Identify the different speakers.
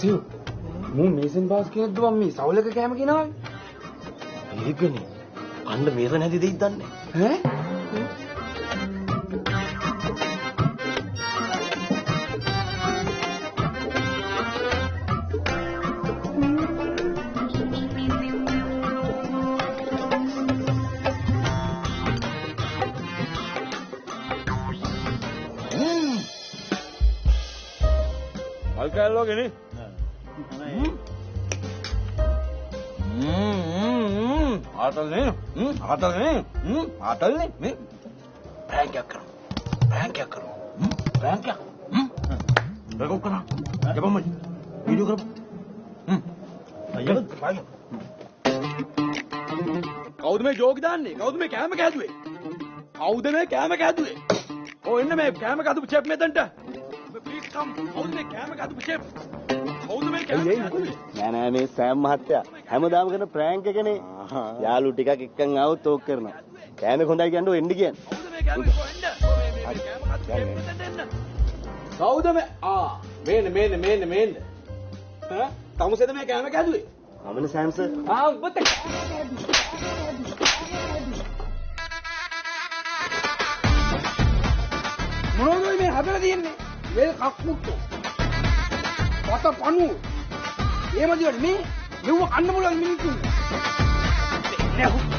Speaker 1: සිව් මූ මේසන් බාස් කියනද මම මේ සවුලක කෑම කියනවා
Speaker 2: ඒකනේ අන්න මේසන් හැදි දෙයිද දන්නේ
Speaker 1: ඈ
Speaker 3: Alcalde que ni. Atal ni.
Speaker 2: Frank එකක් කරමු ප්‍රෑන්ක් එකක් රෙකෝඩ් කරා ජපම්මයි වීඩියෝ කරමු අයියෝ
Speaker 3: කවුද මේ ජෝක් දාන්නේ? කවුද මේ කෑම කෑදුවේ? කවුද මේ කෑම කෑදුවේ? ඔය එන්න මේ කෑම කෑදු චෙෆ් මෙතනට. ප්ලීස් කම්. කවුද මේ කෑම කෑදු චෙෆ්? කවුද මේ කෑම කෑදුවේ?
Speaker 2: නෑ මේ සෑම් මහත්තයා හැමදාම කරන ප්‍රෑන්ක් එකනේ යාළු ටිකක් එක්කන් ආවොත් ඕක කරනවා කෑමක් හොඳයි කියන්නේ ඔය එන්න කියන්නේ
Speaker 3: කවුද මේ කෑම කොහෙන්ද? මේ කෑම කෑදු චෙෆ් මෙතනට එන්න. කවුද මේ මේන්න ඈ තමුසෙද මේ කෑම කෑදුවේ?
Speaker 2: මමනේ සෑම් සර්
Speaker 3: උඹත් මොනවද මේ හදලා තියෙන්නේ? මේ කක්මුට්ටෝ. පත පණුව. එහෙම දිවට මේ මෙව කන්න පුළුවන් මිනිස්සු. නෑ